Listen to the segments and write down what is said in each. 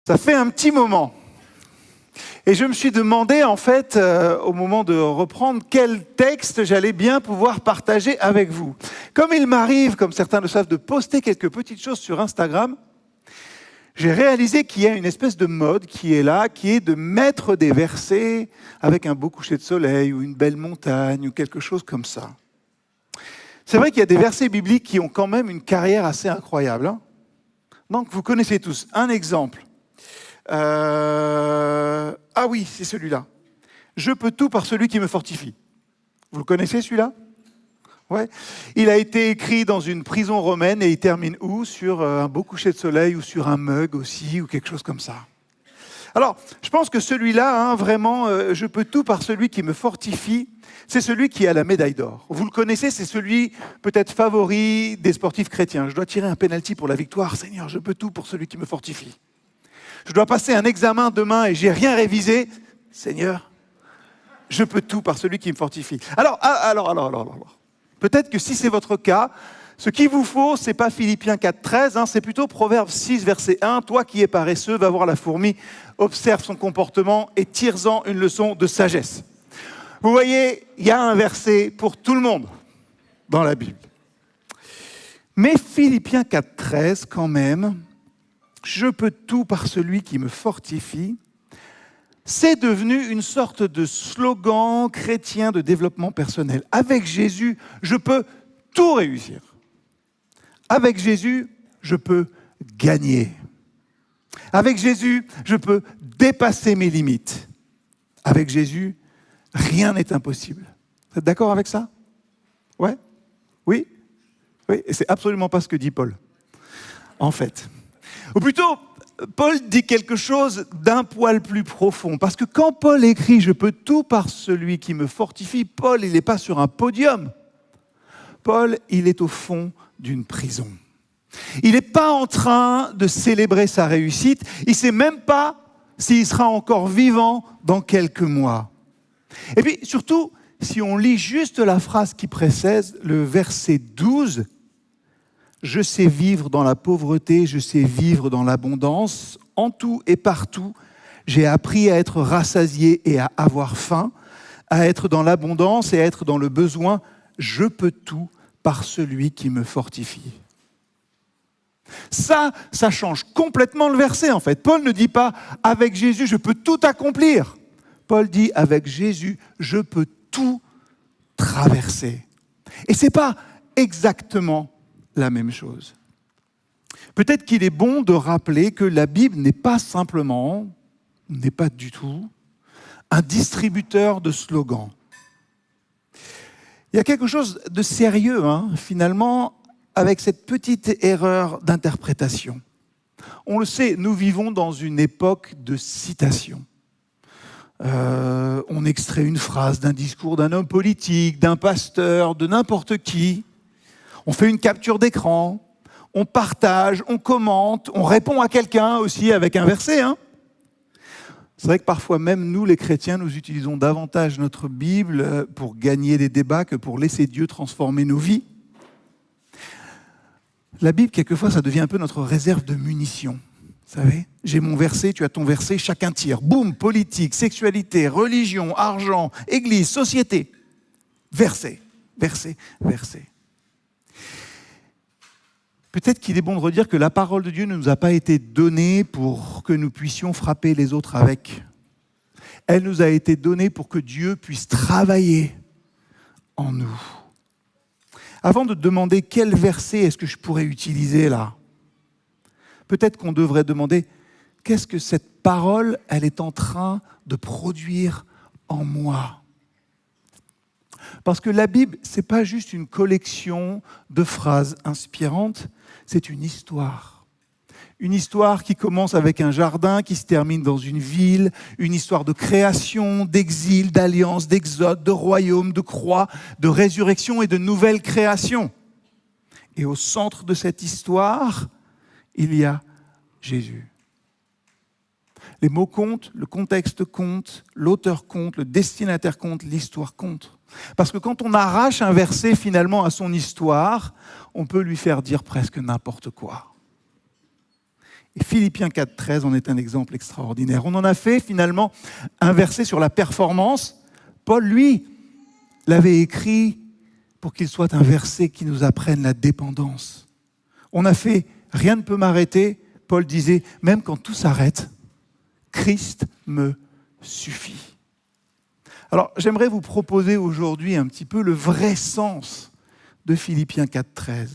Ça fait un petit moment. Et je me suis demandé, en fait, au moment de reprendre, quel texte j'allais bien pouvoir partager avec vous. Comme il m'arrive, comme certains le savent, de poster quelques petites choses sur Instagram, j'ai réalisé qu'il y a une espèce de mode qui est là, qui est de mettre des versets avec un beau coucher de soleil ou une belle montagne ou quelque chose comme ça. C'est vrai qu'il y a des versets bibliques qui ont quand même une carrière assez incroyable. Hein. Donc, vous connaissez tous. Un exemple. Ah oui, c'est celui-là. Je peux tout par celui qui me fortifie. Vous le connaissez celui-là ? Ouais. Il a été écrit dans une prison romaine et il termine où ? Sur un beau coucher de soleil ou sur un mug aussi ou quelque chose comme ça. Alors, je pense que celui-là, vraiment, je peux tout par celui qui me fortifie, c'est celui qui a la médaille d'or. Vous le connaissez, c'est celui peut-être favori des sportifs chrétiens. Je dois tirer un penalty pour la victoire. Seigneur, je peux tout pour celui qui me fortifie. Je dois passer un examen demain et j'ai rien révisé. Seigneur, je peux tout par celui qui me fortifie. Alors. Peut-être que si c'est votre cas, ce qu'il vous faut, c'est pas Philippiens 4,13, c'est plutôt Proverbes 6, verset 1. Toi qui es paresseux, va voir la fourmi, observe son comportement et tire-en une leçon de sagesse. Vous voyez, il y a un verset pour tout le monde dans la Bible. Mais Philippiens 4,13, quand même, je peux tout par celui qui me fortifie, c'est devenu une sorte de slogan chrétien de développement personnel. Avec Jésus, je peux tout réussir. Avec Jésus, je peux gagner. Avec Jésus, je peux dépasser mes limites. Avec Jésus, rien n'est impossible. Vous êtes d'accord avec ça ? Ouais ? Oui ? Oui, et c'est absolument pas ce que dit Paul, en fait. Ou plutôt, Paul dit quelque chose d'un poil plus profond. Parce que quand Paul écrit « Je peux tout par celui qui me fortifie », Paul, il n'est pas sur un podium. Paul, il est au fond d'une prison. Il n'est pas en train de célébrer sa réussite. Il ne sait même pas s'il sera encore vivant dans quelques mois. Et puis, surtout, si on lit juste la phrase qui précède, le verset 12, « Je sais vivre dans la pauvreté, je sais vivre dans l'abondance, en tout et partout, j'ai appris à être rassasié et à avoir faim, à être dans l'abondance et à être dans le besoin, je peux tout par celui qui me fortifie. » Ça change complètement le verset en fait. Paul ne dit pas « avec Jésus, je peux tout accomplir ». Paul dit « avec Jésus, je peux tout traverser ». Et ce n'est pas exactement la même chose. Peut-être qu'il est bon de rappeler que la Bible n'est pas du tout, un distributeur de slogans. Il y a quelque chose de sérieux, finalement, avec cette petite erreur d'interprétation. On le sait, nous vivons dans une époque de citation. On extrait une phrase d'un discours d'un homme politique, d'un pasteur, de n'importe qui. On fait une capture d'écran, on partage, on commente, on répond à quelqu'un aussi avec un verset. C'est vrai que parfois même nous, les chrétiens, nous utilisons davantage notre Bible pour gagner des débats que pour laisser Dieu transformer nos vies. La Bible, quelquefois, ça devient un peu notre réserve de munitions. Vous savez, j'ai mon verset, tu as ton verset, chacun tire. Boum, politique, sexualité, religion, argent, église, société. Verset, verset, verset. Peut-être qu'il est bon de redire que la parole de Dieu ne nous a pas été donnée pour que nous puissions frapper les autres avec. Elle nous a été donnée pour que Dieu puisse travailler en nous. Avant de demander quel verset est-ce que je pourrais utiliser là, peut-être qu'on devrait demander qu'est-ce que cette parole, elle est en train de produire en moi. Parce que la Bible, ce n'est pas juste une collection de phrases inspirantes, c'est une histoire. Une histoire qui commence avec un jardin, qui se termine dans une ville, une histoire de création, d'exil, d'alliance, d'exode, de royaume, de croix, de résurrection et de nouvelle création. Et au centre de cette histoire, il y a Jésus. Les mots comptent, le contexte compte, l'auteur compte, le destinataire compte, l'histoire compte. Parce que quand on arrache un verset finalement à son histoire, on peut lui faire dire presque n'importe quoi. Et Philippiens 4,13 en est un exemple extraordinaire. On en a fait finalement un verset sur la performance. Paul, lui, l'avait écrit pour qu'il soit un verset qui nous apprenne la dépendance. On a fait « Rien ne peut m'arrêter ». Paul disait « Même quand tout s'arrête, Christ me suffit ». Alors, j'aimerais vous proposer aujourd'hui un petit peu le vrai sens de Philippiens 4,13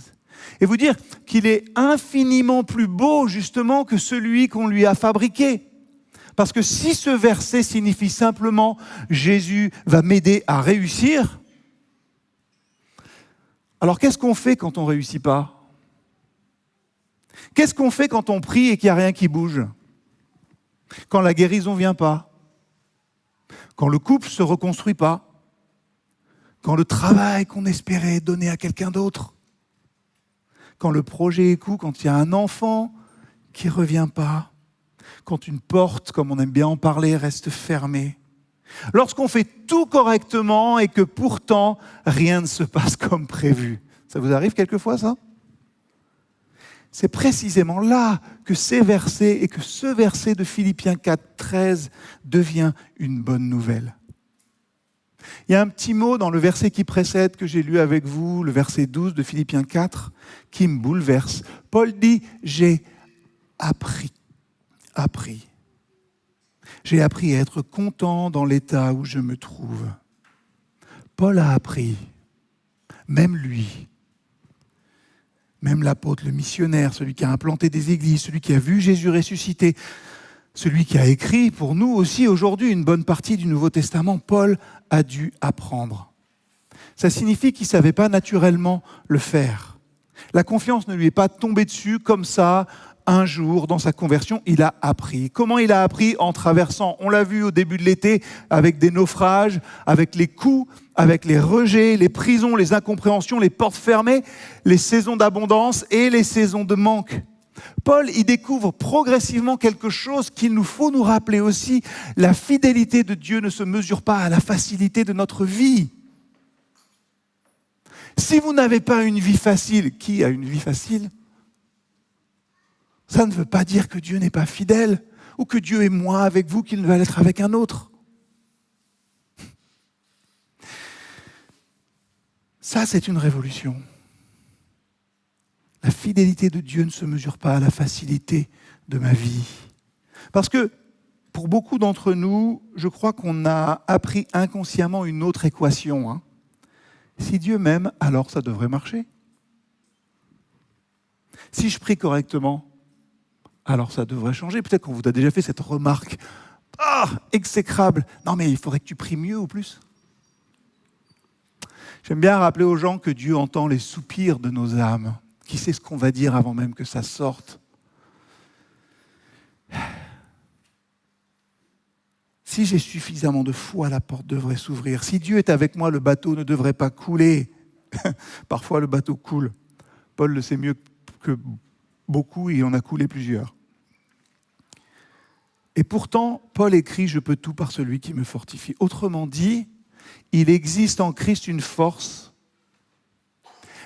et vous dire qu'il est infiniment plus beau justement que celui qu'on lui a fabriqué. Parce que si ce verset signifie simplement « Jésus va m'aider à réussir », alors qu'est-ce qu'on fait quand on ne réussit pas ? Qu'est-ce qu'on fait quand on prie et qu'il n'y a rien qui bouge ? Quand la guérison ne vient pas ? Quand le couple ne se reconstruit pas ? Quand le travail qu'on espérait donner à quelqu'un d'autre ? Quand le projet échoue, quand il y a un enfant qui ne revient pas ? Quand une porte, comme on aime bien en parler, reste fermée ? Lorsqu'on fait tout correctement et que pourtant rien ne se passe comme prévu. Ça vous arrive quelquefois ça ? C'est précisément là que ces versets et que ce verset de Philippiens 4,13 devient une bonne nouvelle. Il y a un petit mot dans le verset qui précède que j'ai lu avec vous, le verset 12 de Philippiens 4, qui me bouleverse. Paul dit « J'ai appris. J'ai appris à être content dans l'état où je me trouve. » Paul a appris, même lui, même l'apôtre, le missionnaire, celui qui a implanté des églises, celui qui a vu Jésus ressusciter, celui qui a écrit pour nous aussi aujourd'hui une bonne partie du Nouveau Testament, Paul a dû apprendre. Ça signifie qu'il ne savait pas naturellement le faire. La confiance ne lui est pas tombée dessus comme ça, un jour, dans sa conversion, il a appris. Comment il a appris ? En traversant, on l'a vu au début de l'été, avec des naufrages, avec les coups, avec les rejets, les prisons, les incompréhensions, les portes fermées, les saisons d'abondance et les saisons de manque. Paul y découvre progressivement quelque chose qu'il nous faut nous rappeler aussi. La fidélité de Dieu ne se mesure pas à la facilité de notre vie. Si vous n'avez pas une vie facile, qui a une vie facile ? Ça ne veut pas dire que Dieu n'est pas fidèle ou que Dieu est moins avec vous qu'il ne va l'être avec un autre. Ça, c'est une révolution. La fidélité de Dieu ne se mesure pas à la facilité de ma vie. Parce que pour beaucoup d'entre nous, je crois qu'on a appris inconsciemment une autre équation. Si Dieu m'aime, alors ça devrait marcher. Si je prie correctement, alors ça devrait changer. Peut-être qu'on vous a déjà fait cette remarque. Exécrable. Non mais il faudrait que tu pries mieux ou plus. J'aime bien rappeler aux gens que Dieu entend les soupirs de nos âmes. Qui sait ce qu'on va dire avant même que ça sorte. Si j'ai suffisamment de foi, la porte devrait s'ouvrir. Si Dieu est avec moi, le bateau ne devrait pas couler. Parfois, le bateau coule. Paul le sait mieux que beaucoup, il en a coulé plusieurs. Et pourtant, Paul écrit « Je peux tout par celui qui me fortifie ». Autrement dit, il existe en Christ une force.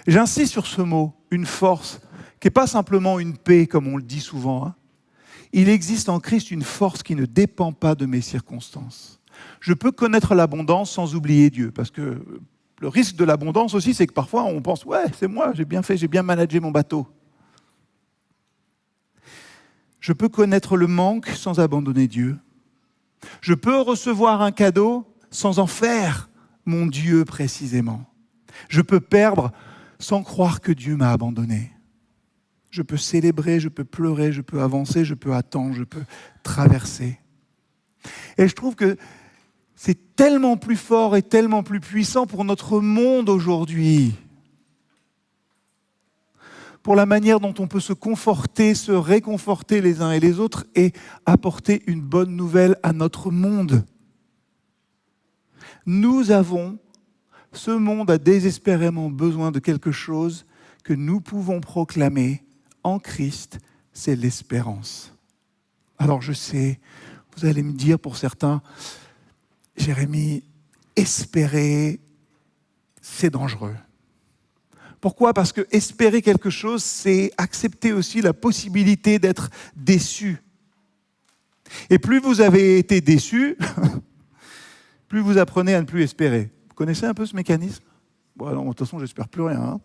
J'insiste sur ce mot, une force, qui n'est pas simplement une paix, comme on le dit souvent. Il existe en Christ une force qui ne dépend pas de mes circonstances. Je peux connaître l'abondance sans oublier Dieu, parce que le risque de l'abondance aussi, c'est que parfois on pense « Ouais, c'est moi, j'ai bien fait, j'ai bien managé mon bateau ». Je peux connaître le manque sans abandonner Dieu. Je peux recevoir un cadeau sans en faire mon Dieu précisément. Je peux perdre sans croire que Dieu m'a abandonné. Je peux célébrer, je peux pleurer, je peux avancer, je peux attendre, je peux traverser. Et je trouve que c'est tellement plus fort et tellement plus puissant pour notre monde aujourd'hui. Pour la manière dont on peut se conforter, se réconforter les uns et les autres et apporter une bonne nouvelle à notre monde. Nous avons, ce monde a désespérément besoin de quelque chose que nous pouvons proclamer en Christ, c'est l'espérance. Alors je sais, vous allez me dire pour certains, Jérémie, espérer, c'est dangereux. Pourquoi ? Parce que espérer quelque chose, c'est accepter aussi la possibilité d'être déçu. Et plus vous avez été déçu, plus vous apprenez à ne plus espérer. Vous connaissez un peu ce mécanisme ? Bon, non, de toute façon, j'espère plus rien. Hein.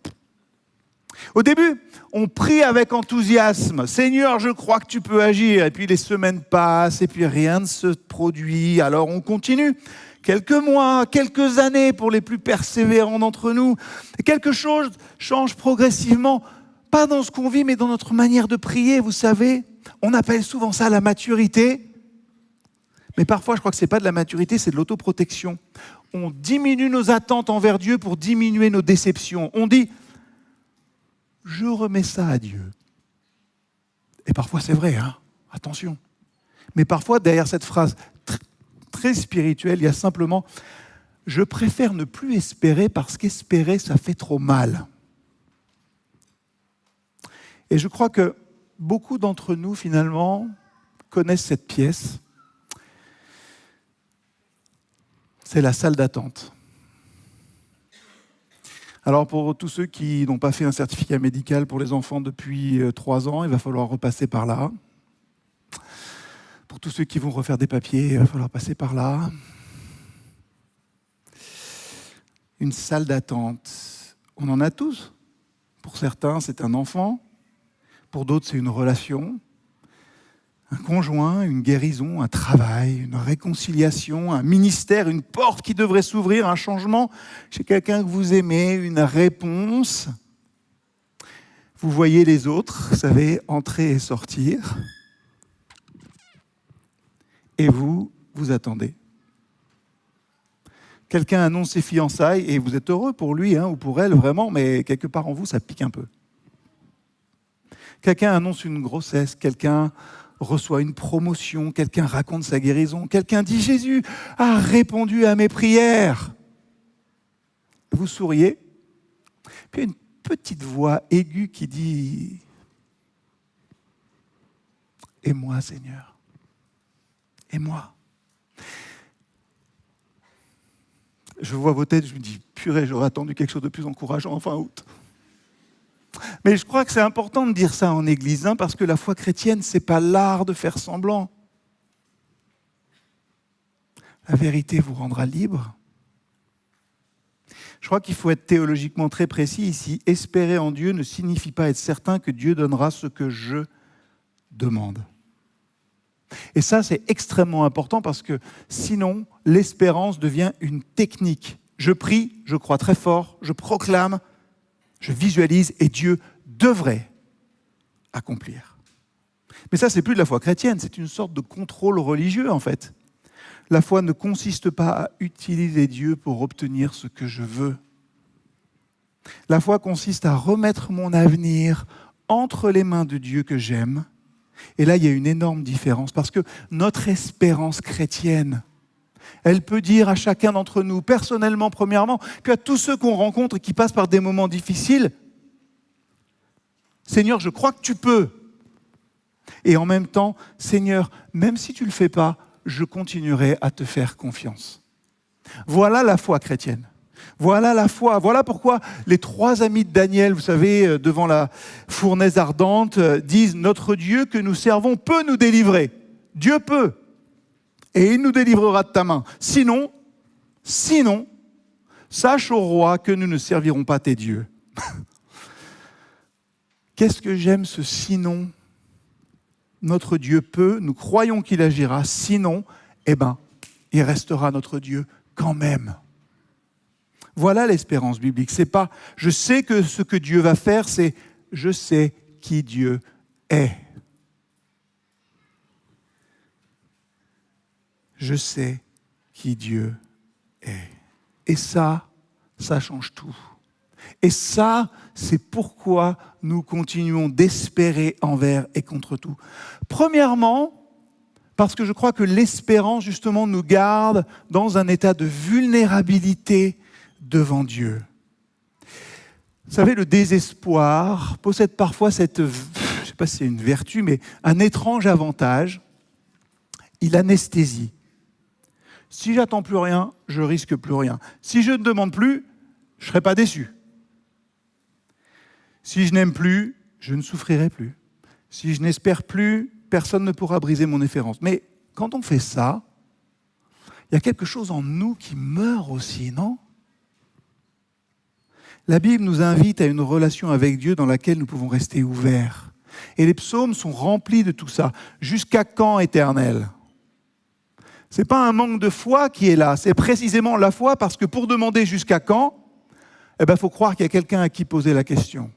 Au début, on prie avec enthousiasme. « Seigneur, je crois que tu peux agir. » Et puis les semaines passent et puis rien ne se produit. Alors on continue. Quelques mois, quelques années pour les plus persévérants d'entre nous. Et quelque chose change progressivement, pas dans ce qu'on vit, mais dans notre manière de prier. Vous savez, on appelle souvent ça la maturité. Mais parfois, je crois que ce n'est pas de la maturité, c'est de l'autoprotection. On diminue nos attentes envers Dieu pour diminuer nos déceptions. On dit « je remets ça à Dieu ». Et parfois, c'est vrai, hein, attention. Mais parfois, derrière cette phrase très spirituelle, il y a simplement « je préfère ne plus espérer parce qu'espérer, ça fait trop mal ». Et je crois que beaucoup d'entre nous, finalement, connaissent cette pièce. C'est la salle d'attente. Alors pour tous ceux qui n'ont pas fait un certificat médical pour les enfants depuis 3 ans, il va falloir repasser par là. Pour tous ceux qui vont refaire des papiers, il va falloir passer par là. Une salle d'attente, on en a tous. Pour certains, c'est un enfant. Pour d'autres, c'est une relation. Un conjoint, une guérison, un travail, une réconciliation, un ministère, une porte qui devrait s'ouvrir, un changement chez quelqu'un que vous aimez, une réponse. Vous voyez les autres, vous savez, entrer et sortir. Et vous attendez. Quelqu'un annonce ses fiançailles et vous êtes heureux pour lui ou pour elle, vraiment, mais quelque part en vous, ça pique un peu. Quelqu'un annonce une grossesse, quelqu'un reçoit une promotion, quelqu'un raconte sa guérison, quelqu'un dit « Jésus a répondu à mes prières ». Vous souriez, puis il y a une petite voix aiguë qui dit « Et moi, Seigneur, et moi ?» Je vois vos têtes, je me dis « Purée, j'aurais attendu quelque chose de plus encourageant en fin août ». Mais je crois que c'est important de dire ça en Église, parce que la foi chrétienne, ce n'est pas l'art de faire semblant. La vérité vous rendra libre. Je crois qu'il faut être théologiquement très précis ici. Espérer en Dieu ne signifie pas être certain que Dieu donnera ce que je demande. Et ça, c'est extrêmement important parce que sinon, l'espérance devient une technique. Je prie, je crois très fort, je proclame, je visualise et Dieu devrait accomplir. Mais ça, c'est plus de la foi chrétienne, c'est une sorte de contrôle religieux en fait. La foi ne consiste pas à utiliser Dieu pour obtenir ce que je veux. La foi consiste à remettre mon avenir entre les mains de Dieu que j'aime. Et là, il y a une énorme différence parce que notre espérance chrétienne, elle peut dire à chacun d'entre nous, personnellement, premièrement, qu'à tous ceux qu'on rencontre et qui passent par des moments difficiles, Seigneur, je crois que tu peux. Et en même temps, Seigneur, même si tu ne le fais pas, je continuerai à te faire confiance. Voilà la foi chrétienne. Voilà la foi. Voilà pourquoi les 3 amis de Daniel, vous savez, devant la fournaise ardente, disent « Notre Dieu que nous servons peut nous délivrer. Dieu peut. Et il nous délivrera de ta main. Sinon, sache au roi que nous ne servirons pas tes dieux. » Qu'est-ce que j'aime ce « sinon » ? Notre Dieu peut, nous croyons qu'il agira. Sinon, il restera notre Dieu quand même. Voilà l'espérance biblique. C'est pas « je sais que ce que Dieu va faire », c'est « je sais qui Dieu est ». Je sais qui Dieu est. Et ça change tout. Et ça, c'est pourquoi nous continuons d'espérer envers et contre tout. Premièrement, parce que je crois que l'espérance, justement, nous garde dans un état de vulnérabilité devant Dieu. Vous savez, le désespoir possède parfois cette, je ne sais pas si c'est une vertu, mais un étrange avantage. Il anesthésie. Si j'attends plus rien, je risque plus rien. Si je ne demande plus, je ne serai pas déçu. Si je n'aime plus, je ne souffrirai plus. Si je n'espère plus, personne ne pourra briser mon espérance. Mais quand on fait ça, il y a quelque chose en nous qui meurt aussi, non ? La Bible nous invite à une relation avec Dieu dans laquelle nous pouvons rester ouverts. Et les psaumes sont remplis de tout ça. Jusqu'à quand, Éternel ? Ce n'est pas un manque de foi qui est là, c'est précisément la foi, parce que pour demander jusqu'à quand, faut croire qu'il y a quelqu'un à qui poser la question.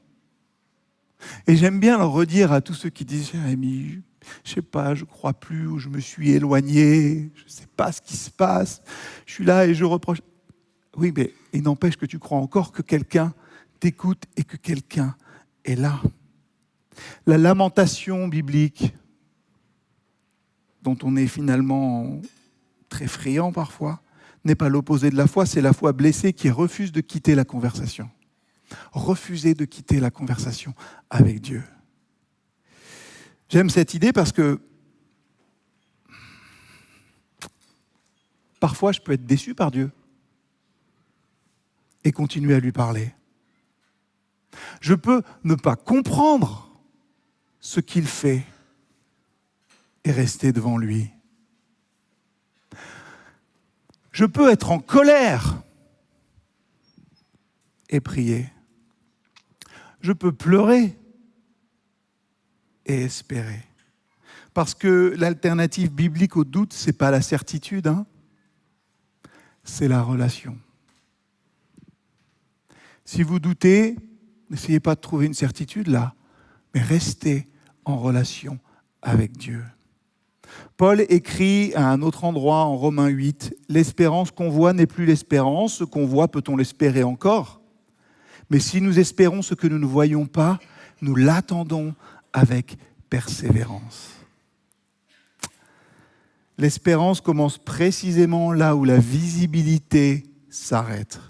Et j'aime bien le redire à tous ceux qui disent « Jérémie, je ne sais pas, je ne crois plus, ou je me suis éloigné, je ne sais pas ce qui se passe, je suis là et je reproche. » Oui, mais il n'empêche que tu crois encore que quelqu'un t'écoute et que quelqu'un est là. La lamentation biblique, dont on est finalement très friand parfois, n'est pas l'opposé de la foi, c'est la foi blessée qui refuse de quitter la conversation. Refuser de quitter la conversation avec Dieu. J'aime cette idée parce que parfois je peux être déçu par Dieu et continuer à lui parler. Je peux ne pas comprendre ce qu'il fait et rester devant lui. Je peux être en colère et prier. Je peux pleurer et espérer. Parce que l'alternative biblique au doute, ce n'est pas la certitude, c'est la relation. Si vous doutez, n'essayez pas de trouver une certitude là, mais restez en relation avec Dieu. Paul écrit à un autre endroit en Romains 8, « L'espérance qu'on voit n'est plus l'espérance, ce qu'on voit peut-on l'espérer encore ? Mais si nous espérons ce que nous ne voyons pas, nous l'attendons avec persévérance. » L'espérance commence précisément là où la visibilité s'arrête.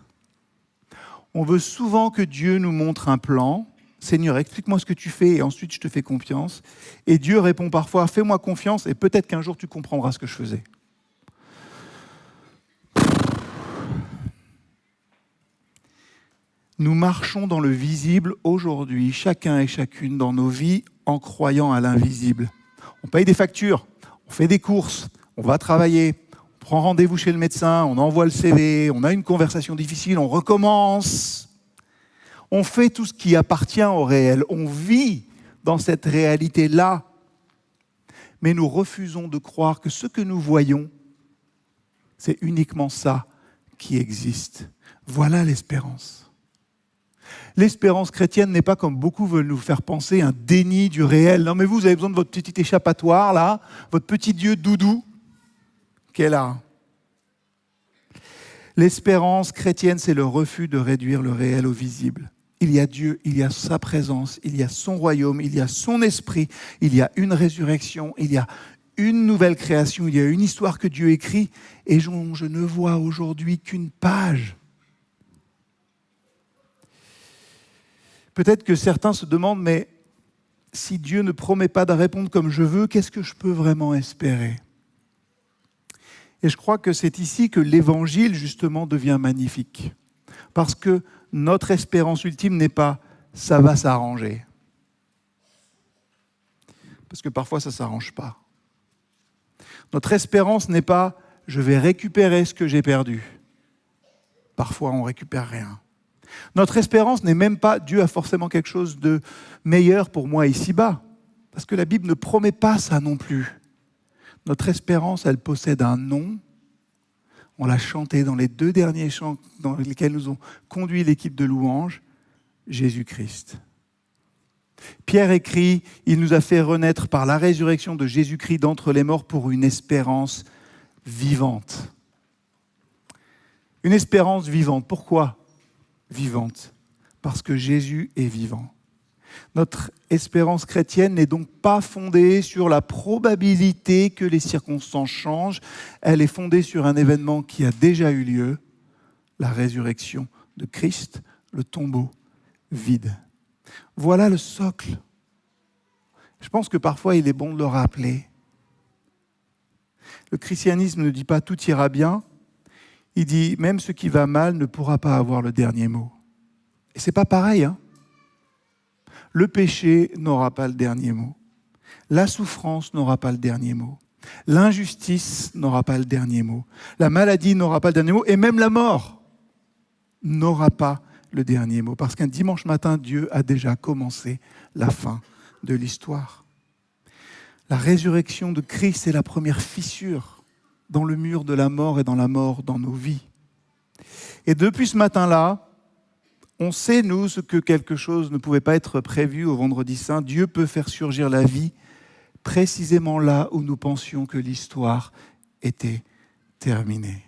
On veut souvent que Dieu nous montre un plan. « Seigneur, explique-moi ce que tu fais et ensuite je te fais confiance. » Et Dieu répond parfois « Fais-moi confiance et peut-être qu'un jour tu comprendras ce que je faisais. » Nous marchons dans le visible aujourd'hui, chacun et chacune dans nos vies, en croyant à l'invisible. On paye des factures, on fait des courses, on va travailler, on prend rendez-vous chez le médecin, on envoie le CV, on a une conversation difficile, on recommence. On fait tout ce qui appartient au réel, on vit dans cette réalité-là. Mais nous refusons de croire que ce que nous voyons, c'est uniquement ça qui existe. Voilà l'espérance. L'espérance chrétienne n'est pas, comme beaucoup veulent nous faire penser, un déni du réel. Non mais vous avez besoin de votre petit échappatoire là, votre petit Dieu doudou qui est là. L'espérance chrétienne, c'est le refus de réduire le réel au visible. Il y a Dieu, il y a sa présence, il y a son royaume, il y a son esprit, il y a une résurrection, il y a une nouvelle création, il y a une histoire que Dieu écrit et je ne vois aujourd'hui qu'une page. Peut-être que certains se demandent, mais si Dieu ne promet pas de répondre comme je veux, qu'est-ce que je peux vraiment espérer ? Et je crois que c'est ici que l'évangile, justement, devient magnifique. Parce que notre espérance ultime n'est pas « ça va s'arranger ». Parce que parfois, ça ne s'arrange pas. Notre espérance n'est pas « je vais récupérer ce que j'ai perdu ». Parfois, on ne récupère rien. Notre espérance n'est même pas « Dieu a forcément quelque chose de meilleur pour moi ici-bas ». Parce que la Bible ne promet pas ça non plus. Notre espérance, elle possède un nom. On l'a chanté dans les 2 derniers chants dans lesquels nous ont conduit l'équipe de louanges, Jésus-Christ. Pierre écrit, il nous a fait renaître par la résurrection de Jésus-Christ d'entre les morts pour une espérance vivante. Une espérance vivante. Pourquoi vivante? Parce que Jésus est vivant. Notre espérance chrétienne n'est donc pas fondée sur la probabilité que les circonstances changent. Elle est fondée sur un événement qui a déjà eu lieu, la résurrection de Christ, le tombeau vide. Voilà le socle. Je pense que parfois il est bon de le rappeler. Le christianisme ne dit pas tout ira bien. Il dit même ce qui va mal ne pourra pas avoir le dernier mot. Et c'est pas pareil, Le péché n'aura pas le dernier mot. La souffrance n'aura pas le dernier mot. L'injustice n'aura pas le dernier mot. La maladie n'aura pas le dernier mot. Et même la mort n'aura pas le dernier mot. Parce qu'un dimanche matin, Dieu a déjà commencé la fin de l'histoire. La résurrection de Christ est la première fissure dans le mur de la mort et dans la mort dans nos vies. Et depuis ce matin-là, on sait, nous, ce que quelque chose ne pouvait pas être prévu au Vendredi Saint. Dieu peut faire surgir la vie précisément là où nous pensions que l'histoire était terminée.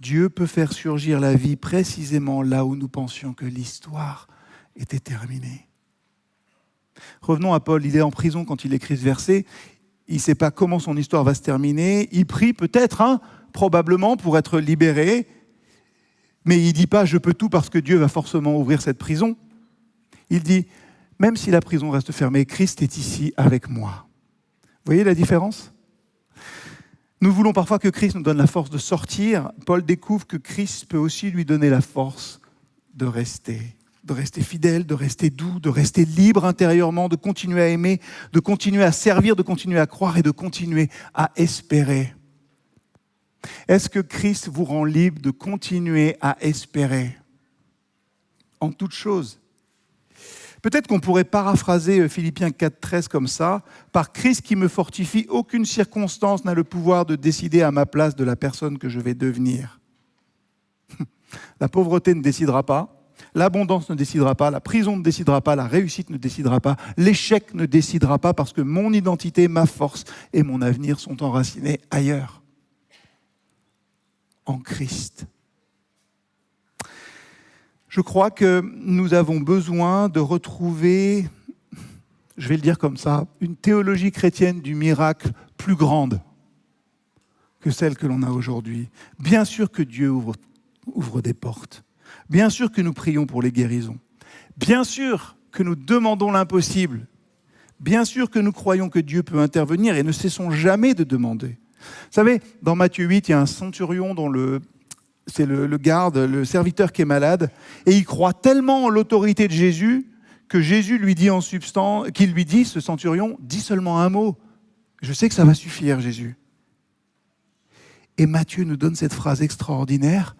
Dieu peut faire surgir la vie précisément là où nous pensions que l'histoire était terminée. Revenons à Paul, il est en prison quand il écrit ce verset. Il ne sait pas comment son histoire va se terminer. Il prie peut-être, probablement, pour être libéré. Mais il ne dit pas « je peux tout » parce que Dieu va forcément ouvrir cette prison. Il dit « même si la prison reste fermée, Christ est ici avec moi ». Vous voyez la différence ? Nous voulons parfois que Christ nous donne la force de sortir. Paul découvre que Christ peut aussi lui donner la force de rester fidèle, de rester doux, de rester libre intérieurement, de continuer à aimer, de continuer à servir, de continuer à croire et de continuer à espérer. Est-ce que Christ vous rend libre de continuer à espérer en toutes choses ? Peut-être qu'on pourrait paraphraser Philippiens 4,13 comme ça. « Par Christ qui me fortifie, aucune circonstance n'a le pouvoir de décider à ma place de la personne que je vais devenir. » La pauvreté ne décidera pas. L'abondance ne décidera pas, la prison ne décidera pas, la réussite ne décidera pas, l'échec ne décidera pas parce que mon identité, ma force et mon avenir sont enracinés ailleurs. En Christ. Je crois que nous avons besoin de retrouver, je vais le dire comme ça, une théologie chrétienne du miracle plus grande que celle que l'on a aujourd'hui. Bien sûr que Dieu ouvre des portes. Bien sûr que nous prions pour les guérisons. Bien sûr que nous demandons l'impossible. Bien sûr que nous croyons que Dieu peut intervenir et ne cessons jamais de demander. Vous savez, dans Matthieu 8, il y a un centurion dont c'est le garde, le serviteur qui est malade, et il croit tellement en l'autorité de Jésus que Jésus lui dit en substance, qu'il lui dit, ce centurion, dis seulement un mot. Je sais que ça va suffire, Jésus. Et Matthieu nous donne cette phrase extraordinaire.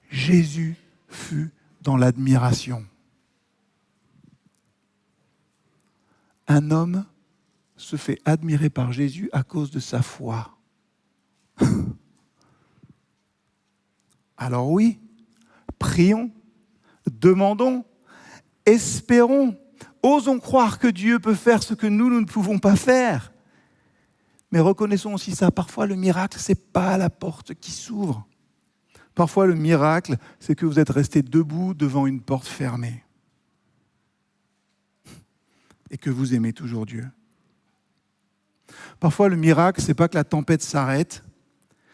Jésus fut dans l'admiration. Un homme se fait admirer par Jésus à cause de sa foi. Alors oui, prions, demandons, espérons, osons croire que Dieu peut faire ce que nous ne pouvons pas faire. Mais reconnaissons aussi ça, parfois le miracle, ce n'est pas la porte qui s'ouvre. Parfois, le miracle, c'est que vous êtes resté debout devant une porte fermée et que vous aimez toujours Dieu. Parfois, le miracle, ce n'est pas que la tempête s'arrête,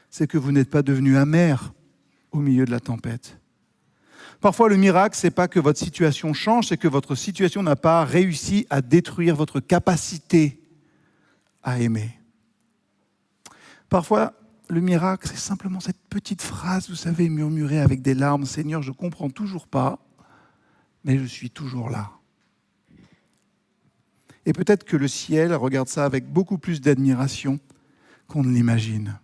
c'est que vous n'êtes pas devenu amer au milieu de la tempête. Parfois, le miracle, ce n'est pas que votre situation change, c'est que votre situation n'a pas réussi à détruire votre capacité à aimer. Parfois, le miracle, c'est simplement cette petite phrase, vous savez, murmurée avec des larmes. « Seigneur, je ne comprends toujours pas, mais je suis toujours là. » Et peut-être que le ciel regarde ça avec beaucoup plus d'admiration qu'on ne l'imagine.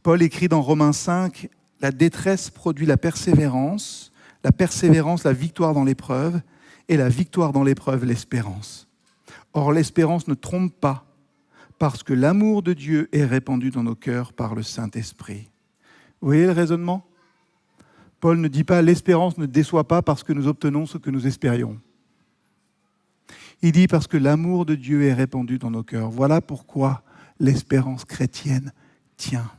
Paul écrit dans Romains 5, « La détresse produit la persévérance, la victoire dans l'épreuve, et la victoire dans l'épreuve, l'espérance. Or, l'espérance ne trompe pas, parce que l'amour de Dieu est répandu dans nos cœurs par le Saint-Esprit. » Vous voyez le raisonnement ? Paul ne dit pas « l'espérance ne déçoit pas parce que nous obtenons ce que nous espérions ». Il dit « parce que l'amour de Dieu est répandu dans nos cœurs ». Voilà pourquoi l'espérance chrétienne tient.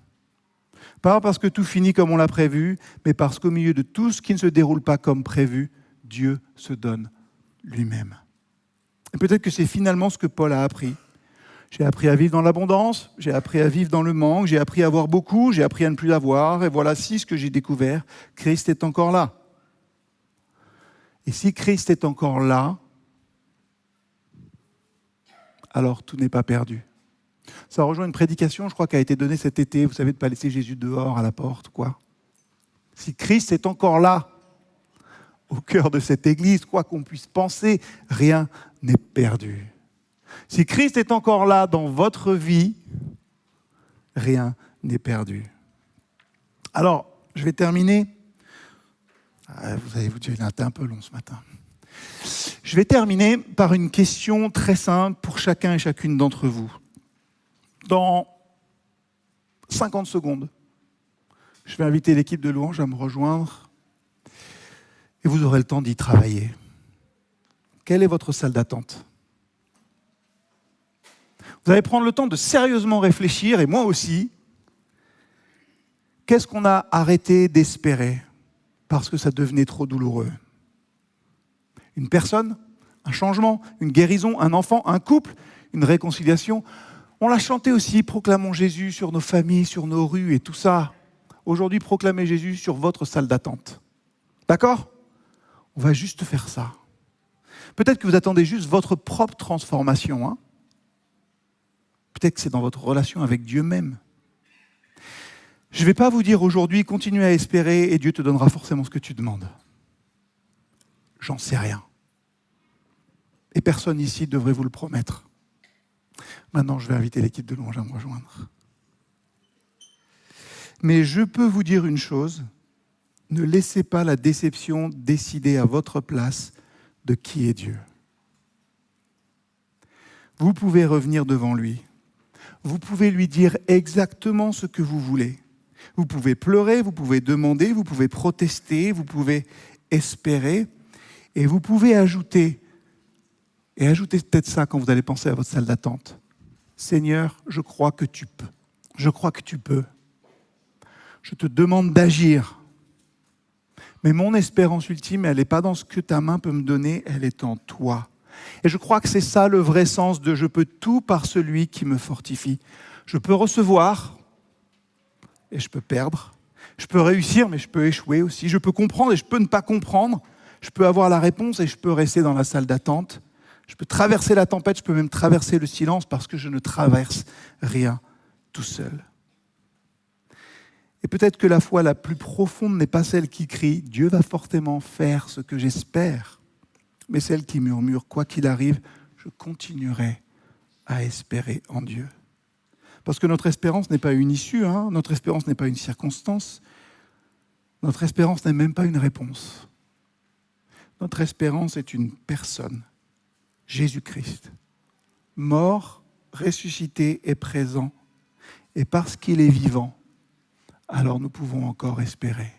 Pas parce que tout finit comme on l'a prévu, mais parce qu'au milieu de tout ce qui ne se déroule pas comme prévu, Dieu se donne lui-même. Et peut-être que c'est finalement ce que Paul a appris. J'ai appris à vivre dans l'abondance, j'ai appris à vivre dans le manque, j'ai appris à avoir beaucoup, j'ai appris à ne plus avoir, et voilà ce que j'ai découvert. Christ est encore là. Et si Christ est encore là, alors tout n'est pas perdu. Ça rejoint une prédication, je crois, qui a été donnée cet été, vous savez, de ne pas laisser Jésus dehors à la porte, quoi. Si Christ est encore là, au cœur de cette église, quoi qu'on puisse penser, rien n'est perdu. Si Christ est encore là dans votre vie, rien n'est perdu. Alors, je vais terminer. Vous allez vous dire, il a été un peu long ce matin. Je vais terminer par une question très simple pour chacun et chacune d'entre vous. Dans 50 secondes, je vais inviter l'équipe de louange à me rejoindre et vous aurez le temps d'y travailler. Quelle est votre salle d'attente ? Vous allez prendre le temps de sérieusement réfléchir, et moi aussi. Qu'est-ce qu'on a arrêté d'espérer parce que ça devenait trop douloureux ? Une personne, un changement, une guérison, un enfant, un couple, une réconciliation. On l'a chanté aussi, proclamons Jésus sur nos familles, sur nos rues et tout ça. Aujourd'hui, proclamez Jésus sur votre salle d'attente. D'accord ? On va juste faire ça. Peut-être que vous attendez juste votre propre transformation. Hein ? Peut-être que c'est dans votre relation avec Dieu même. Je ne vais pas vous dire aujourd'hui, continue à espérer et Dieu te donnera forcément ce que tu demandes. J'en sais rien. Et personne ici ne devrait vous le promettre. Maintenant, je vais inviter l'équipe de louange à me rejoindre. Mais je peux vous dire une chose, ne laissez pas la déception décider à votre place de qui est Dieu. Vous pouvez revenir devant lui. Vous pouvez lui dire exactement ce que vous voulez. Vous pouvez pleurer, vous pouvez demander, vous pouvez protester, vous pouvez espérer. Et vous pouvez ajouter peut-être ça quand vous allez penser à votre salle d'attente. Seigneur, je crois que tu peux. Je crois que tu peux. Je te demande d'agir. Mais mon espérance ultime, elle n'est pas dans ce que ta main peut me donner, elle est en toi. Et je crois que c'est ça le vrai sens de « je peux tout par celui qui me fortifie ». Je peux recevoir et je peux perdre. Je peux réussir, mais je peux échouer aussi. Je peux comprendre et je peux ne pas comprendre. Je peux avoir la réponse et je peux rester dans la salle d'attente. Je peux traverser la tempête, je peux même traverser le silence parce que je ne traverse rien tout seul. Et peut-être que la foi la plus profonde n'est pas celle qui crie « Dieu va forcément faire ce que j'espère », mais celle qui murmure « Quoi qu'il arrive, je continuerai à espérer en Dieu ». Parce que notre espérance n'est pas une issue, notre espérance n'est pas une circonstance, notre espérance n'est même pas une réponse. Notre espérance est une personne, Jésus-Christ, mort, ressuscité et présent. Et parce qu'il est vivant, alors nous pouvons encore espérer.